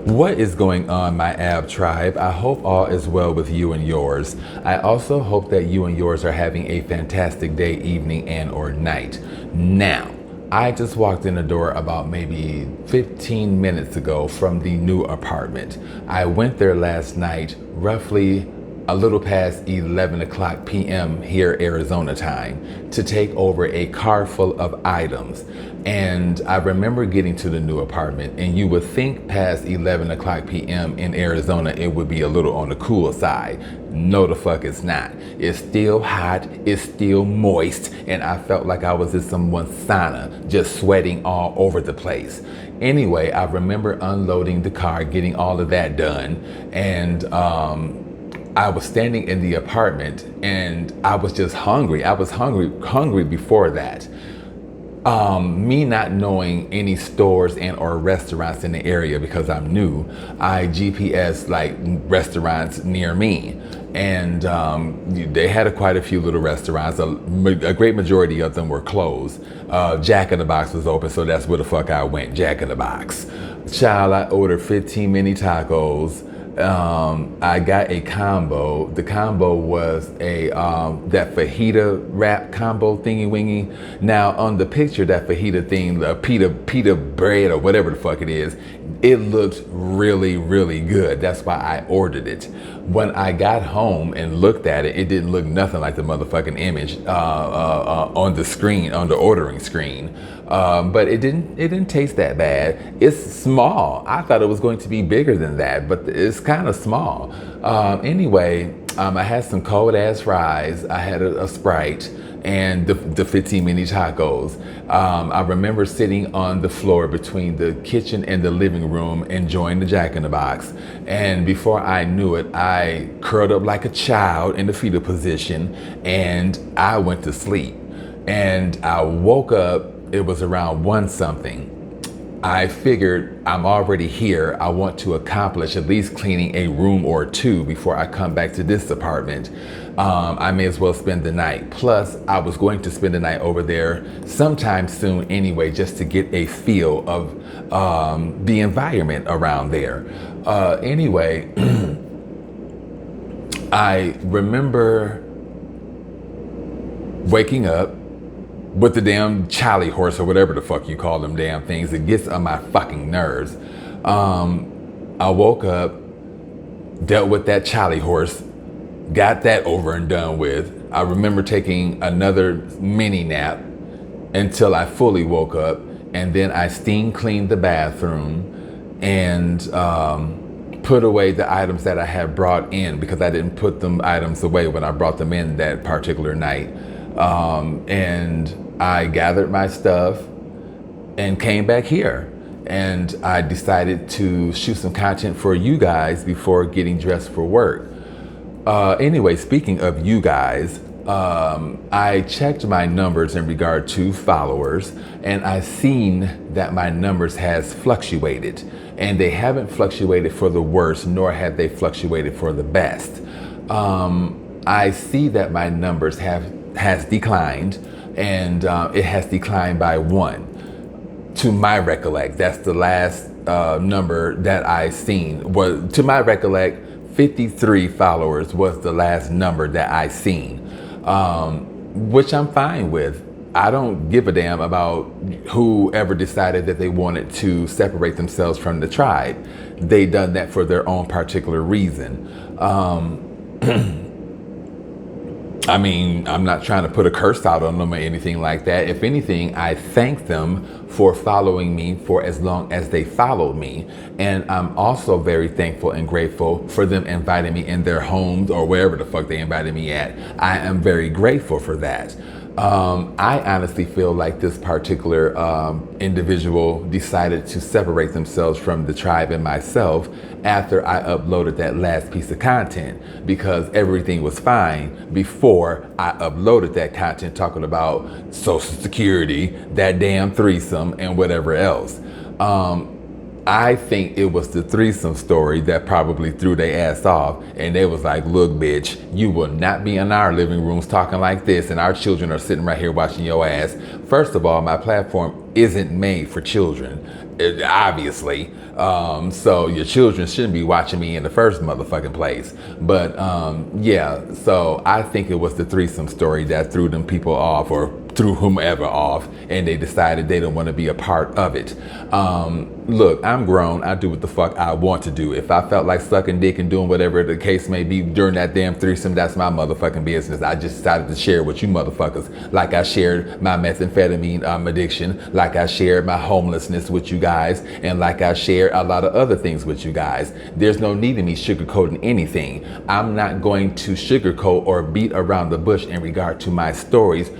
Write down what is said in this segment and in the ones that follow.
What is going on, my AB tribe? I hope all is well with you and yours. I also hope that you and yours are having a fantastic day, evening, and or night. Now, I just walked in the door about maybe 15 minutes ago from the new apartment. I went there last night, roughly a little past 11 o'clock p.m. here Arizona time, to take over a car full of items. And I remember getting to the new apartment, and you would think past 11 o'clock p.m. in Arizona it would be a little on the cool side. No, the fuck it's not. It's still hot, it's still moist, and I felt like I was in someone's sauna, just sweating all over the place. Anyway, I remember unloading the car, getting all of that done, and I was standing in the apartment and I was just hungry. I was hungry before that. Me not knowing any stores and or restaurants in the area because I'm new, I GPS like restaurants near me, and they had quite a few little restaurants. A great majority of them were closed. Jack in the Box was open, so that's where the fuck I went. Jack in the Box. Child, I ordered 15 mini tacos. I got a combo. The combo was a that fajita wrap combo thingy wingy. Now on the picture, that fajita thing, the pita bread or whatever the fuck it is, it looked really, really good. That's why I ordered it. When I got home and looked at it, it didn't look nothing like the motherfucking image on the screen, on the ordering screen. But it didn't taste that bad. It's small. I thought it was going to be bigger than that, but it's kind of small. Anyway, I had some cold ass fries. I had a Sprite and the 15 mini tacos. I remember sitting on the floor between the kitchen and the living room enjoying the Jack in the Box. And before I knew it, I curled up like a child in the fetal position and I went to sleep. And I woke up, it was around 1 something. I figured I'm already here. I want to accomplish at least cleaning a room or two before I come back to this apartment. I may as well spend the night. Plus, I was going to spend the night over there sometime soon anyway, just to get a feel of the environment around there. Anyway, I remember waking up with the damn Charlie horse or whatever the fuck you call them damn things. It gets on my fucking nerves. I woke up, dealt with that Charlie horse, got that over and done with. I remember taking another mini nap until I fully woke up, and then I steam cleaned the bathroom and put away the items that I had brought in because I didn't put them items away when I brought them in that particular night. And I gathered my stuff and came back here, and I decided to shoot some content for you guys before getting dressed for work. Anyway, speaking of you guys, I checked my numbers in regard to followers, and I seen that my numbers has fluctuated, and they haven't fluctuated for the worst, nor have they fluctuated for the best. I see that my numbers has declined, and it has declined by 1. To my recollect, that's the last number that I seen. Was, to my recollect, 53 followers was the last number that I seen, which I'm fine with. I don't give a damn about whoever decided that they wanted to separate themselves from the tribe. They done that for their own particular reason. I mean, I'm not trying to put a curse out on them or anything like that. If anything, I thank them for following me for as long as they followed me. And I'm also very thankful and grateful for them inviting me in their homes or wherever the fuck they invited me at. I am very grateful for that. I honestly feel like this particular individual decided to separate themselves from the tribe and myself after I uploaded that last piece of content, because everything was fine before I uploaded that content talking about Social Security, that damn threesome, and whatever else. I think it was the threesome story that probably threw their ass off, and they was like, look, bitch, you will not be in our living rooms talking like this, and our children are sitting right here watching your ass. First of all, my platform isn't made for children, obviously. So your children shouldn't be watching me in the first motherfucking place. But yeah, so I think it was the threesome story that threw them people off, or threw whomever off, and they decided they don't want to be a part of it. Look, I'm grown. I do what the fuck I want to do. If I felt like sucking dick and doing whatever the case may be during that damn threesome, that's my motherfucking business. I just decided to share with you motherfuckers, like I shared my methamphetamine addiction, like I shared my homelessness with you guys, and like I shared a lot of other things with you guys. There's no need in me sugarcoating anything. I'm not going to sugarcoat or beat around the bush in regard to my stories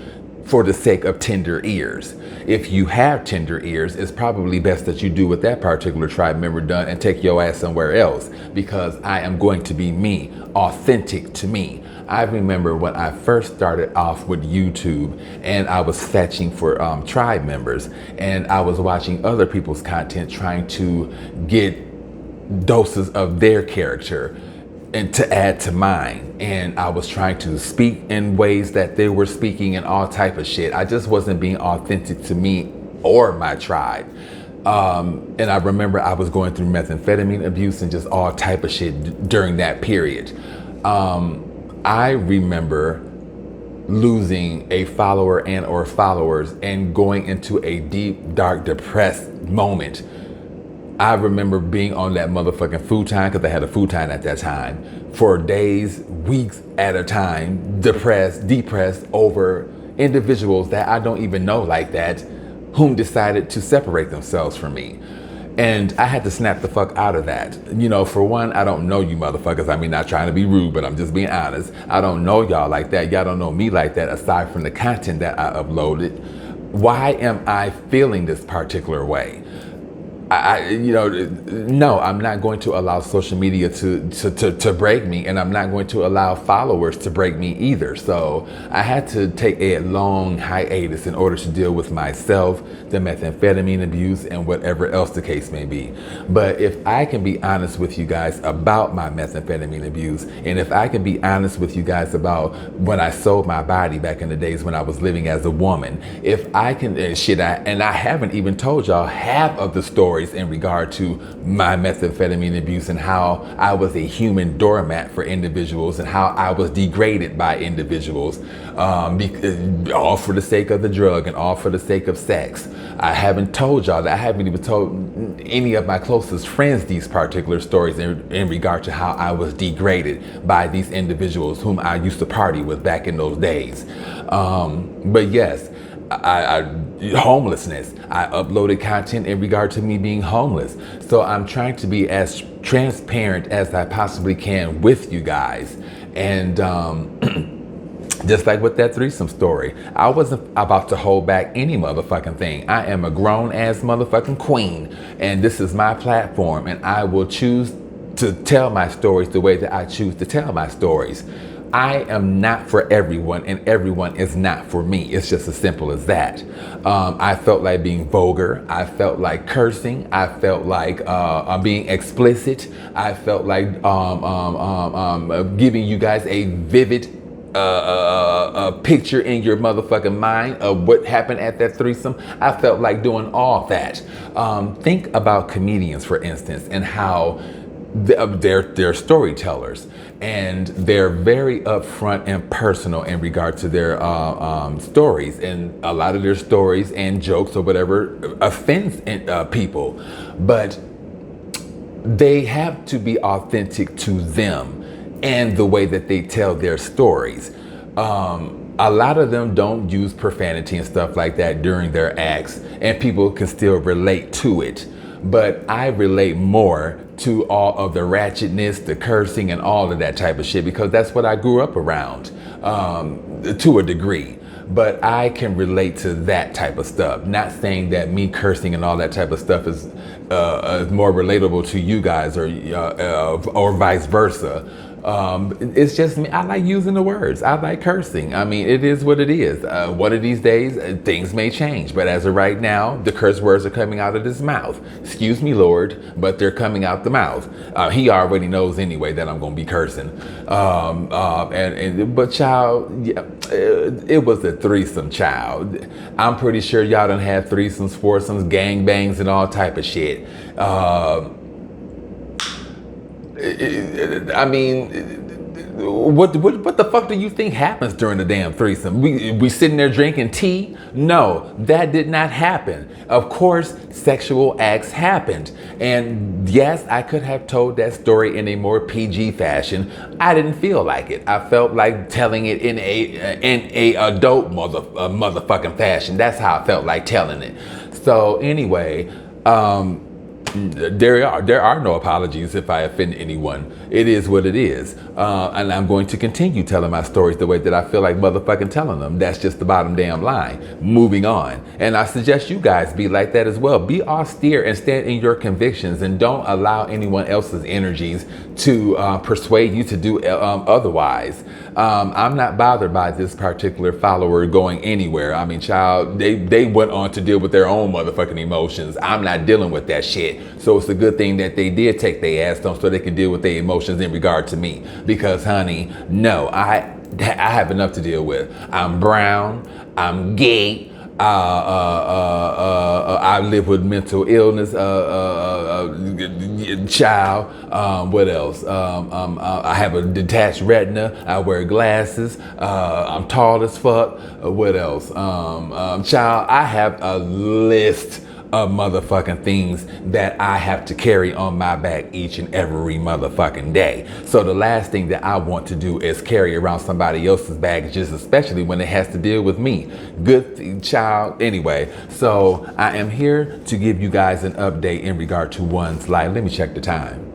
for the sake of tender ears. If you have tender ears, it's probably best that you do what that particular tribe member done and take your ass somewhere else, because I am going to be me, authentic to me. I remember when I first started off with YouTube and I was fetching for tribe members, and I was watching other people's content trying to get doses of their character and to add to mine, and I was trying to speak in ways that they were speaking and all type of shit. I just wasn't being authentic to me or my tribe. And I remember I was going through methamphetamine abuse and just all type of shit during that period. I remember losing a follower and or followers and going into a deep, dark, depressed moment. I remember being on that motherfucking futon, because I had a futon at that time, for days, weeks at a time, depressed over individuals that I don't even know like that, whom decided to separate themselves from me. And I had to snap the fuck out of that. You know, for one, I don't know you motherfuckers. I mean, not trying to be rude, but I'm just being honest. I don't know y'all like that. Y'all don't know me like that, aside from the content that I uploaded. Why am I feeling this particular way? No, I'm not going to allow social media to break me, and I'm not going to allow followers to break me either. So I had to take a long hiatus in order to deal with myself, the methamphetamine abuse, and whatever else the case may be. But if I can be honest with you guys about my methamphetamine abuse, and if I can be honest with you guys about when I sold my body back in the days when I was living as a woman, if I can, I haven't even told y'all half of the story in regard to my methamphetamine abuse and how I was a human doormat for individuals and how I was degraded by individuals, all for the sake of the drug and all for the sake of sex. I haven't told y'all that. I haven't even told any of my closest friends these particular stories in regard to how I was degraded by these individuals whom I used to party with back in those days. But yes, homelessness. I uploaded content in regard to me being homeless. So I'm trying to be as transparent as I possibly can with you guys. And just like with that threesome story, I wasn't about to hold back any motherfucking thing. I am a grown ass motherfucking queen, and this is my platform, and I will choose to tell my stories the way that I choose to tell my stories. I am not for everyone, and everyone is not for me. It's just as simple as that. I felt like being vulgar. I felt like cursing. I felt like being explicit. I felt like giving you guys a vivid picture in your motherfucking mind of what happened at that threesome. I felt like doing all that. Think about comedians, for instance, and how they're storytellers, and they're very upfront and personal in regard to their stories, and a lot of their stories and jokes or whatever offends people, but they have to be authentic to them and the way that they tell their stories. A lot of them don't use profanity and stuff like that during their acts, and people can still relate to it. But I relate more to all of the ratchetness, the cursing, and all of that type of shit, because that's what I grew up around, to a degree. But I can relate to that type of stuff. Not saying that me cursing and all that type of stuff is more relatable to you guys, or vice versa. It's just me. I like using the words. I like cursing. I mean, it is what it is. One of these days, things may change. But as of right now, the curse words are coming out of his mouth. Excuse me, Lord, but they're coming out the mouth. He already knows anyway that I'm going to be cursing. But child, yeah, it was a threesome, child. I'm pretty sure y'all done had threesomes, foursomes, gangbangs, and all type of shit. I mean, what the fuck do you think happens during the damn threesome? We sitting there drinking tea? No, that did not happen. Of course, sexual acts happened. And yes, I could have told that story in a more PG fashion. I didn't feel like it. I felt like telling it in a adult motherfucking fashion. That's how I felt like telling it. So anyway, there are no apologies if I offend anyone. It is what it is. And I'm going to continue telling my stories the way that I feel like motherfucking telling them. That's just the bottom damn line. Moving on. And I suggest you guys be like that as well. Be austere and stand in your convictions, and don't allow anyone else's energies to persuade you to do otherwise. I'm not bothered by this particular follower going anywhere. I mean, child, they went on to deal with their own motherfucking emotions. I'm not dealing with that shit. So it's a good thing that they did take their ass on so they could deal with their emotions in regard to me. Because, honey, no, I have enough to deal with. I'm brown. I'm gay. I live with mental illness, child. What else? I have a detached retina. I wear glasses. I'm tall as fuck. What else? Child, I have a list of motherfucking things that I have to carry on my back each and every motherfucking day. So the last thing that I want to do is carry around somebody else's baggages, especially when it has to deal with me. Good child. Anyway, so I am here to give you guys an update in regard to one's life. Let me check the time.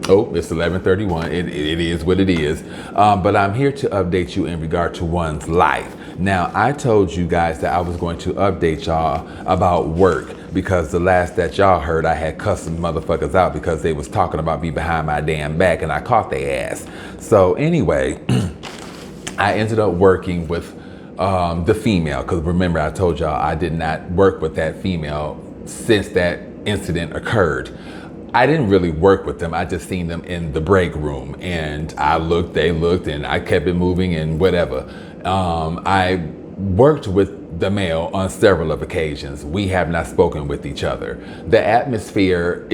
Oh, it's 11:31. It is what it is. But I'm here to update you in regard to one's life. Now, I told you guys that I was going to update y'all about work, because the last that y'all heard, I had cussed some motherfuckers out because they was talking about me behind my damn back, and I caught their ass. So anyway, I ended up working with the female, because remember I told y'all I did not work with that female since that incident occurred. I didn't really work with them. I just seen them in the break room, and I looked, they looked, and I kept it moving and whatever. I worked with the male on several of occasions. We have not spoken with each other. The atmosphere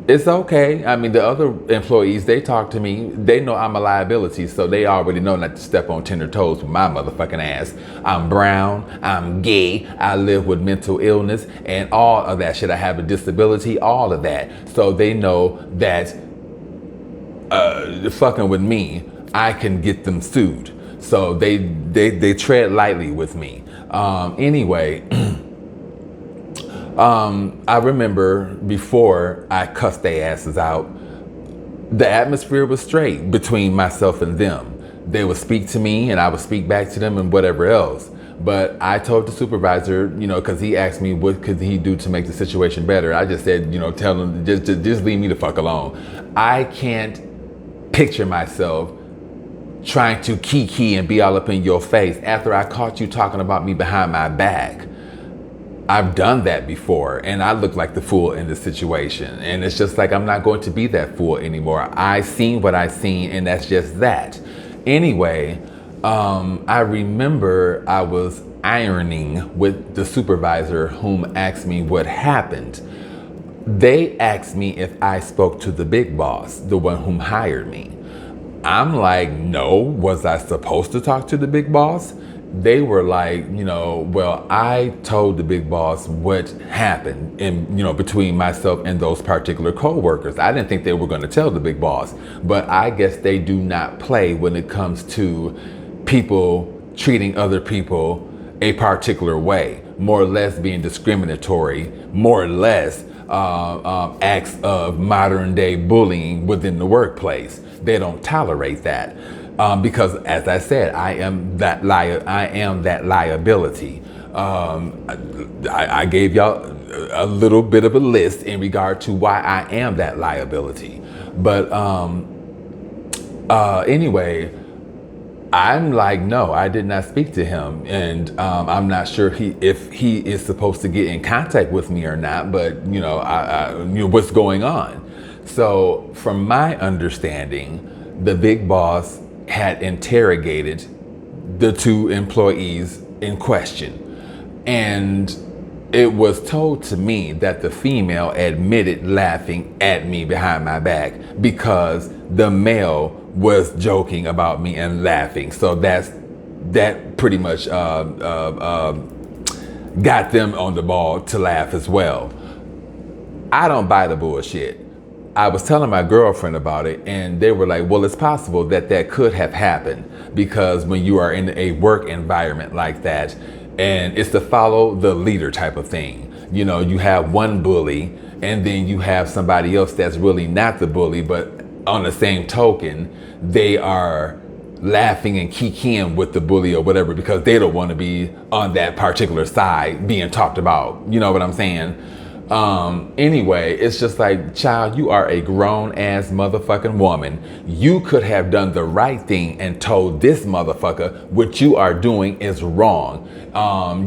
it's okay. I mean, the other employees, they talk to me. They know I'm a liability, so they already know not to step on tender toes with my motherfucking ass. I'm brown, I'm gay, I live with mental illness, and all of that shit. I have a disability, all of that. So they know that fucking with me, I can get them sued. So they tread lightly with me. Anyway, I remember before I cussed their asses out, the atmosphere was straight between myself and them. They would speak to me and I would speak back to them and whatever else. But I told the supervisor, because he asked me what could he do to make the situation better. I just said, tell him, just leave me the fuck alone. I can't picture myself trying to kiki and be all up in your face after I caught you talking about me behind my back. I've done that before, and I look like the fool in this situation. And it's just like, I'm not going to be that fool anymore. I seen what I seen, and that's just that. Anyway, I remember I was ironing with the supervisor whom asked me what happened. They asked me if I spoke to the big boss, the one whom hired me. I'm like, no, was I supposed to talk to the big boss? They were like, well, I told the big boss what happened between myself and those particular co-workers. I didn't think they were going to tell the big boss, but I guess they do not play when it comes to people treating other people a particular way, more or less being discriminatory, more or less acts of modern day bullying within the workplace. They don't tolerate that. Because, as I said, I am that liability. I gave y'all a little bit of a list in regard to why I am that liability. But Anyway, I'm like, no, I did not speak to him, and I'm not sure if he is supposed to get in contact with me or not. But what's going on? So, from my understanding, the big boss had interrogated the two employees in question, and it was told to me that the female admitted laughing at me behind my back because the male was joking about me and laughing. So that pretty much got them on the ball to laugh as well. I don't buy the bullshit. I was telling my girlfriend about it, and they were like, well, it's possible that could have happened because when you are in a work environment like that, and it's the follow the leader type of thing. You know, you have one bully, and then you have somebody else that's really not the bully, but on the same token, they are laughing and kikiing with the bully or whatever because they don't want to be on that particular side being talked about. You know what I'm saying? Anyway, it's just like, child, you are a grown ass motherfucking woman. You could have done the right thing and told this motherfucker what you are doing is wrong.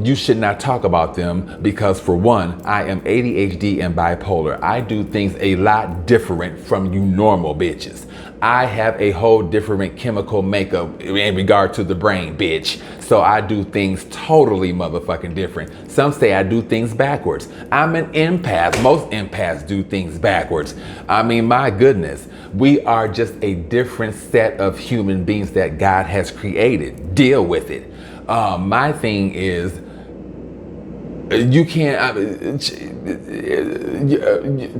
You should not talk about them because, for one, I am ADHD and bipolar. I do things a lot different from you normal bitches. I have a whole different chemical makeup in regard to the brain, bitch. So I do things totally motherfucking different. Some say I do things backwards. I'm an empath. Most empaths do things backwards. I mean, my goodness, we are just a different set of human beings that God has created. Deal with it. My thing is, you can't,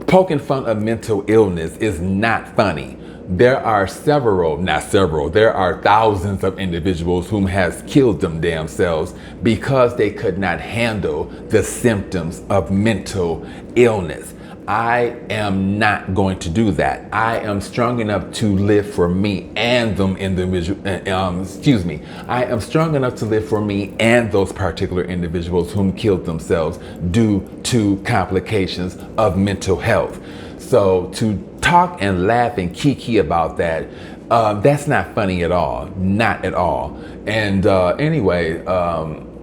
poking fun of mental illness is not funny. There are there are thousands of individuals whom has killed them damn selves because they could not handle the symptoms of mental illness. I am not going to do that. I am strong enough to live for me and them individual. I am strong enough to live for me and those particular individuals whom killed themselves due to complications of mental health. So to talk and laugh and kiki about that, that's not funny at all. Not at all. And anyway,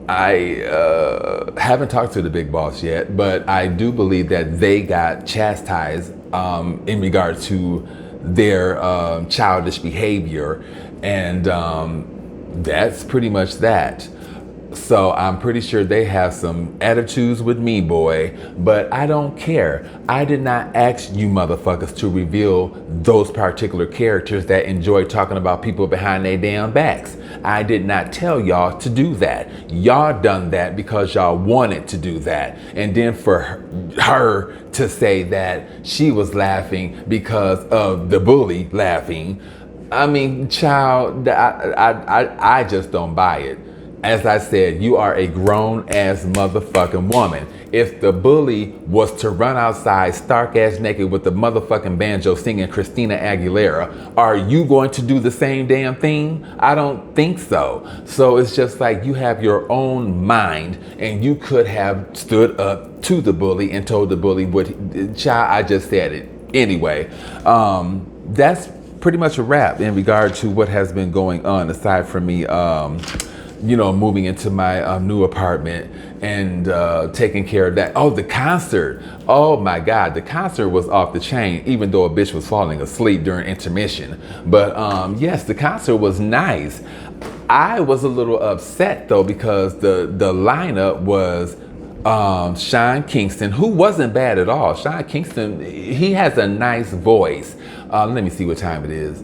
I haven't talked to the big boss yet, but I do believe that they got chastised in regard to their childish behavior. And that's pretty much that. So I'm pretty sure they have some attitudes with me, boy, but I don't care. I did not ask you motherfuckers to reveal those particular characters that enjoy talking about people behind their damn backs. I did not tell y'all to do that. Y'all done that because y'all wanted to do that. And then for her to say that she was laughing because of the bully laughing, I mean, child, I just don't buy it. As I said, you are a grown-ass motherfucking woman. If the bully was to run outside stark-ass naked with the motherfucking banjo singing Christina Aguilera, are you going to do the same damn thing? I don't think so. So it's just like you have your own mind, and you could have stood up to the bully and told the bully what, child, I just said it. Anyway, that's pretty much a wrap in regard to what has been going on, aside from me moving into my new apartment and taking care of that. Oh, the concert. Oh my God, the concert was off the chain, even though a bitch was falling asleep during intermission. But yes, the concert was nice. I was a little upset though because the lineup was Sean Kingston, who wasn't bad at all. Sean Kingston, he has a nice voice. Let me see what time it is.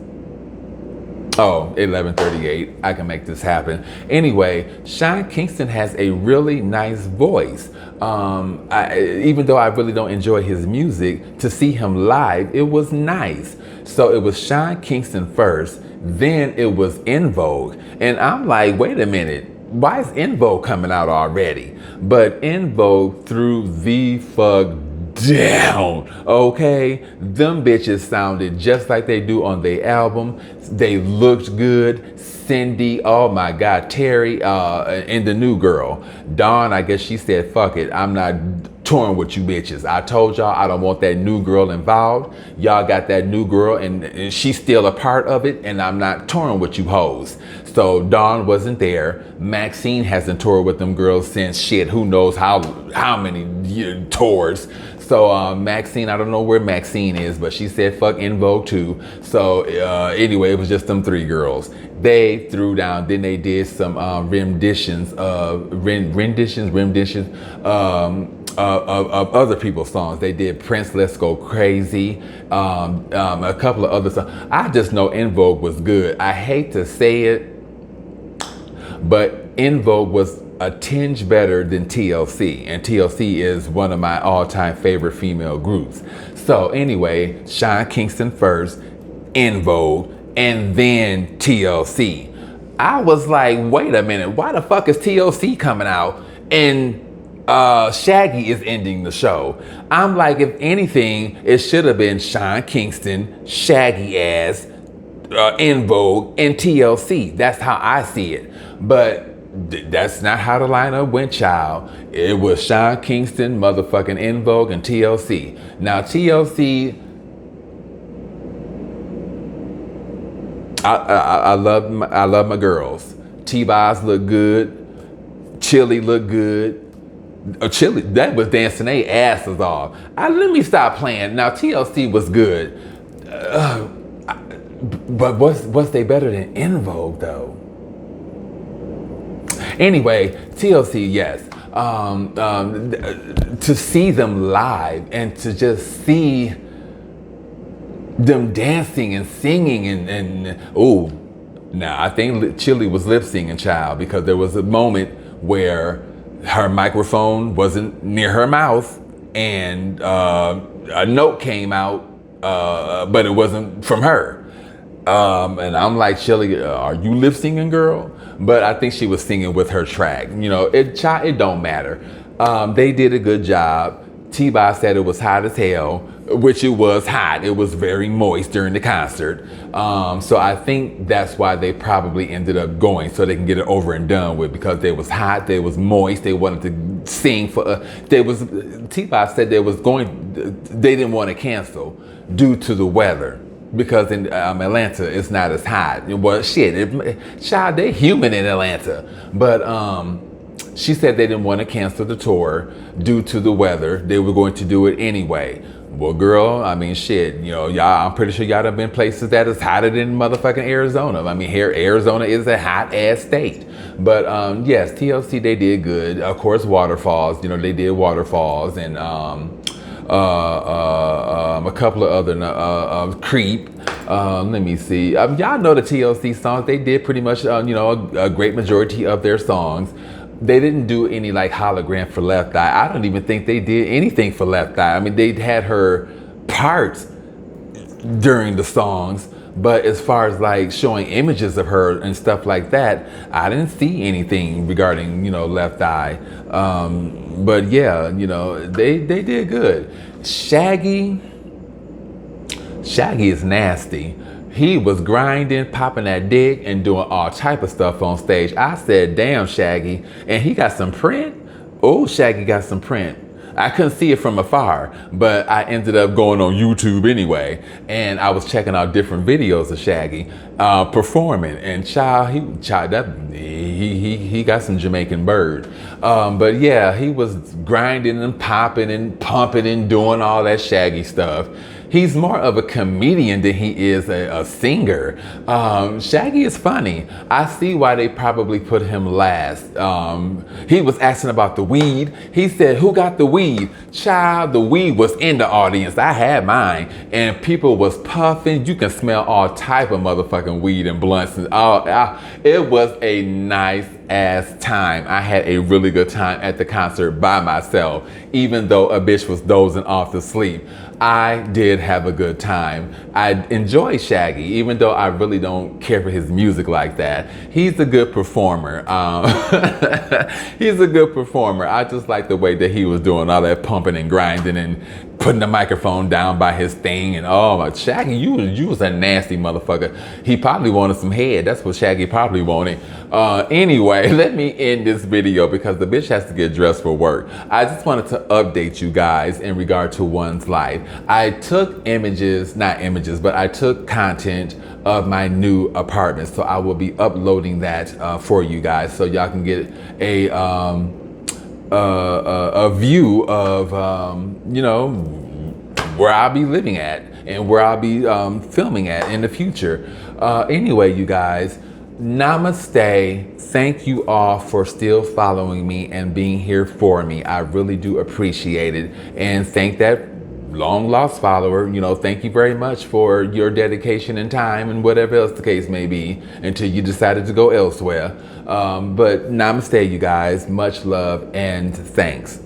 Oh, 11:38. I can make this happen. Anyway, Sean Kingston has a really nice voice. Even though I really don't enjoy his music, to see him live, it was nice. So it was Sean Kingston first, then it was En Vogue. And I'm like, wait a minute, why is En Vogue coming out already? But En Vogue threw the fuck down, okay? Them bitches sounded just like they do on their album. They looked good. Cindy, oh my God, Terry, and the new girl, Dawn, I guess she said, fuck it, I'm not touring with you bitches. I told y'all I don't want that new girl involved. Y'all got that new girl and she's still a part of it, and I'm not touring with you hoes. So Dawn wasn't there. Maxine hasn't toured with them girls since shit, who knows how many tours. So Maxine, I don't know where Maxine is, but she said fuck En Vogue too. So anyway, it was just them 3 girls. They threw down, then they did some renditions of other people's songs. They did Prince, Let's Go Crazy, a couple of other songs. I just know En Vogue was good. I hate to say it, but En Vogue was a tinge better than TLC, and TLC is one of my all-time favorite female groups. So anyway, Sean Kingston first, En Vogue, and then TLC. I was like, wait a minute, why the fuck is TLC coming out and Shaggy is ending the show? I'm like, if anything, it should have been Sean Kingston, Shaggy ass, En Vogue, and TLC. That's how I see it. But that's not how the lineup went, child. It was Sean Kingston, motherfucking En Vogue, and TLC. Now TLC, I love my girls. T-Boz look good. Chili look good. Chili, that was dancing their asses off. Let me stop playing. Now TLC was good, but what's they better than En Vogue though? Anyway, TLC, yes. To see them live and to just see them dancing and singing and oh, now I think Chili was lip singing, child, because there was a moment where her microphone wasn't near her mouth and a note came out, but it wasn't from her. And I'm like, Chili, are you lip singing, girl? But I think she was singing with her track. You know, it don't matter. They did a good job. T-Boz said it was hot as hell, which it was hot. It was very moist during the concert. So I think that's why they probably ended up going, so they can get it over and done with, because they was hot, they was moist, they wanted to sing for, T-Boz said they didn't want to cancel due to the weather. Because in Atlanta, it's not as hot. Well, shit, child, they human in Atlanta. But she said they didn't want to cancel the tour due to the weather. They were going to do it anyway. Well, girl, I mean, shit, you know, y'all, I'm pretty sure y'all have been places that is hotter than motherfucking Arizona. I mean, here, Arizona is a hot ass state. But yes, TLC, they did good. Of course, Waterfalls, you know, they did Waterfalls, and a couple of other Creep. Let me see. Y'all know the TLC songs. They did pretty much, you know, a great majority of their songs. They didn't do any like hologram for Left Eye. I don't even think they did anything for Left Eye. I mean, they had her parts during the songs, but as far as like showing images of her and stuff like that, I didn't see anything regarding, you know, Left Eye. But yeah, you know, they did good. Shaggy is nasty. He was grinding, popping that dick, and doing all type of stuff on stage. I said, damn, Shaggy. And he got some print. Oh, Shaggy got some print. I couldn't see it from afar, but I ended up going on YouTube anyway, and I was checking out different videos of Shaggy performing. And he got some Jamaican bird. But yeah, he was grinding and popping and pumping and doing all that Shaggy stuff. He's more of a comedian than he is a singer. Shaggy is funny. I see why they probably put him last. He was asking about the weed. He said, who got the weed? Child, the weed was in the audience. I had mine. And people was puffing. You can smell all type of motherfucking weed and blunts. It was a nice ass time. I had a really good time at the concert by myself, even though a bitch was dozing off to sleep. I did have a good time. I enjoy Shaggy, even though I really don't care for his music like that. He's a good performer. He's a good performer. I just like the way that he was doing all that pumping and grinding and putting the microphone down by his thing, and oh my Shaggy, you was a nasty motherfucker. He probably wanted some head. That's what Shaggy probably wanted. Anyway, let me end this video because the bitch has to get dressed for work. I just wanted to update you guys in regard to One's life. I took not images, but I took content of my new apartment, so I will be uploading that for you guys, so y'all can get a view of you know, where I'll be living at and where I'll be filming at in the future. Anyway, you guys, namaste. Thank you all for still following me and being here for me. I really do appreciate it, and thank that long lost follower, you know, thank you very much for your dedication and time and whatever else the case may be until you decided to go elsewhere. But namaste, you guys. Much love and thanks.